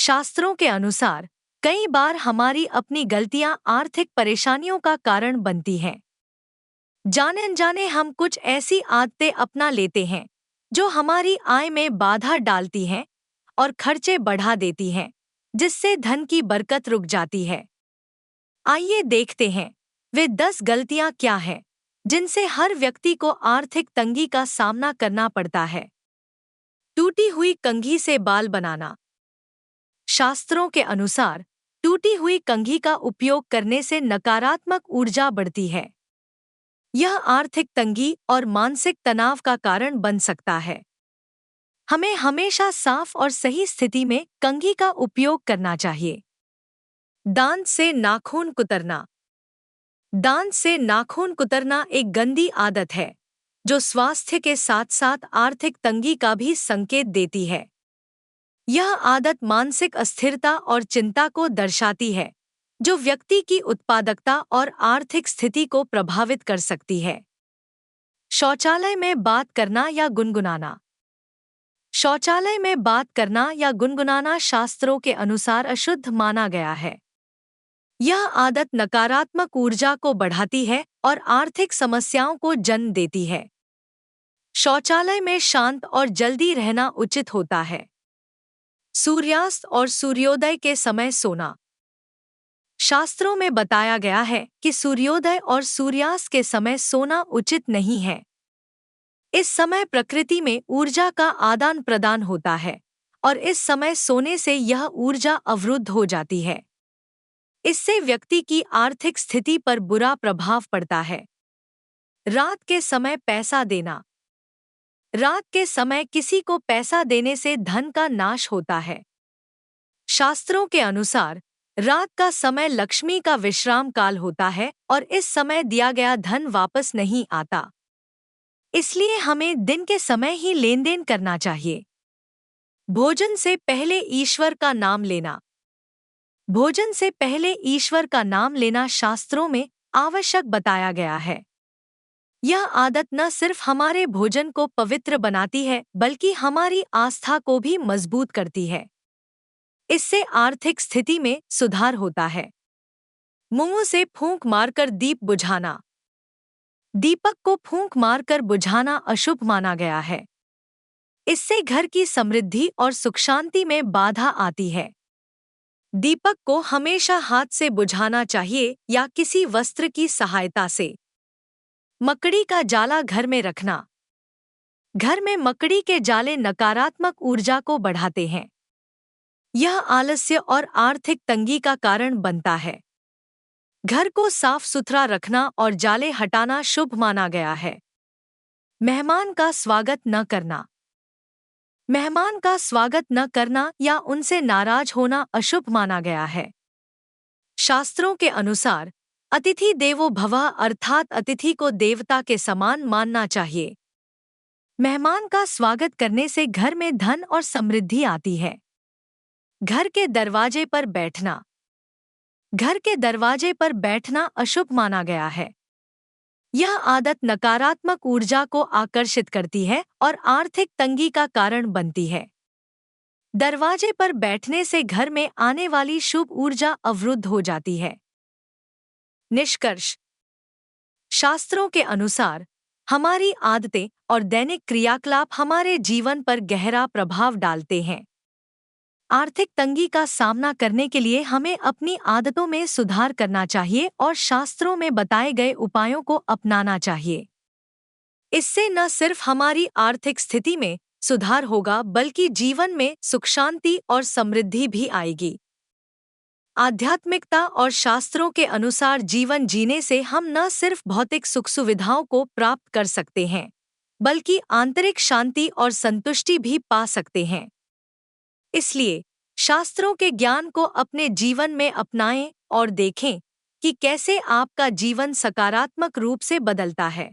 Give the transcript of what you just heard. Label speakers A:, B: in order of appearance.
A: शास्त्रों के अनुसार कई बार हमारी अपनी गलतियां आर्थिक परेशानियों का कारण बनती हैं। जाने अनजाने हम कुछ ऐसी आदतें अपना लेते हैं जो हमारी आय में बाधा डालती हैं और खर्चे बढ़ा देती हैं, जिससे धन की बरकत रुक जाती है। आइए देखते हैं वे 10 गलतियां क्या हैं जिनसे हर व्यक्ति को आर्थिक तंगी का सामना करना पड़ता है। टूटी हुई कंघी से बाल बनाना। शास्त्रों के अनुसार टूटी हुई कंघी का उपयोग करने से नकारात्मक ऊर्जा बढ़ती है। यह आर्थिक तंगी और मानसिक तनाव का कारण बन सकता है। हमें हमेशा साफ और सही स्थिति में कंघी का उपयोग करना चाहिए। दांत से नाखून कुतरना। दांत से नाखून कुतरना एक गंदी आदत है जो स्वास्थ्य के साथ साथ आर्थिक तंगी का भी संकेत देती है। यह आदत मानसिक अस्थिरता और चिंता को दर्शाती है, जो व्यक्ति की उत्पादकता और आर्थिक स्थिति को प्रभावित कर सकती है। शौचालय में बात करना या गुनगुनाना। शौचालय में बात करना या गुनगुनाना शास्त्रों के अनुसार अशुद्ध माना गया है। यह आदत नकारात्मक ऊर्जा को बढ़ाती है और आर्थिक समस्याओं को जन्म देती है। शौचालय में शांत और जल्दी रहना उचित होता है। सूर्यास्त और सूर्योदय के समय सोना। शास्त्रों में बताया गया है कि सूर्योदय और सूर्यास्त के समय सोना उचित नहीं है। इस समय प्रकृति में ऊर्जा का आदान प्रदान होता है और इस समय सोने से यह ऊर्जा अवरुद्ध हो जाती है। इससे व्यक्ति की आर्थिक स्थिति पर बुरा प्रभाव पड़ता है। रात के समय पैसा देना। रात के समय किसी को पैसा देने से धन का नाश होता है। शास्त्रों के अनुसार रात का समय लक्ष्मी का विश्राम काल होता है और इस समय दिया गया धन वापस नहीं आता। इसलिए हमें दिन के समय ही लेन देन करना चाहिए। भोजन से पहले ईश्वर का नाम लेना। भोजन से पहले ईश्वर का नाम लेना शास्त्रों में आवश्यक बताया गया है। यह आदत न सिर्फ हमारे भोजन को पवित्र बनाती है, बल्कि हमारी आस्था को भी मजबूत करती है। इससे आर्थिक स्थिति में सुधार होता है। मुंह से फूंक मारकर दीप बुझाना। दीपक को फूंक मारकर बुझाना अशुभ माना गया है। इससे घर की समृद्धि और सुख शांति में बाधा आती है। दीपक को हमेशा हाथ से बुझाना चाहिए या किसी वस्त्र की सहायता से। मकड़ी का जाला घर में रखना। घर में मकड़ी के जाले नकारात्मक ऊर्जा को बढ़ाते हैं। यह आलस्य और आर्थिक तंगी का कारण बनता है। घर को साफ सुथरा रखना और जाले हटाना शुभ माना गया है। मेहमान का स्वागत न करना। मेहमान का स्वागत न करना या उनसे नाराज होना अशुभ माना गया है। शास्त्रों के अनुसार अतिथि देवो भवः अर्थात अतिथि को देवता के समान मानना चाहिए। मेहमान का स्वागत करने से घर में धन और समृद्धि आती है। घर के दरवाजे पर बैठना। घर के दरवाजे पर बैठना अशुभ माना गया है। यह आदत नकारात्मक ऊर्जा को आकर्षित करती है और आर्थिक तंगी का कारण बनती है। दरवाजे पर बैठने से घर में आने वाली शुभ ऊर्जा अवरुद्ध हो जाती है। निष्कर्ष। शास्त्रों के अनुसार हमारी आदतें और दैनिक क्रियाकलाप हमारे जीवन पर गहरा प्रभाव डालते हैं। आर्थिक तंगी का सामना करने के लिए हमें अपनी आदतों में सुधार करना चाहिए और शास्त्रों में बताए गए उपायों को अपनाना चाहिए। इससे न सिर्फ हमारी आर्थिक स्थिति में सुधार होगा, बल्कि जीवन में सुख शांति और समृद्धि भी आएगी। आध्यात्मिकता और शास्त्रों के अनुसार जीवन जीने से हम न सिर्फ भौतिक सुख सुविधाओं को प्राप्त कर सकते हैं, बल्कि आंतरिक शांति और संतुष्टि भी पा सकते हैं। इसलिए शास्त्रों के ज्ञान को अपने जीवन में अपनाएं और देखें कि कैसे आपका जीवन सकारात्मक रूप से बदलता है।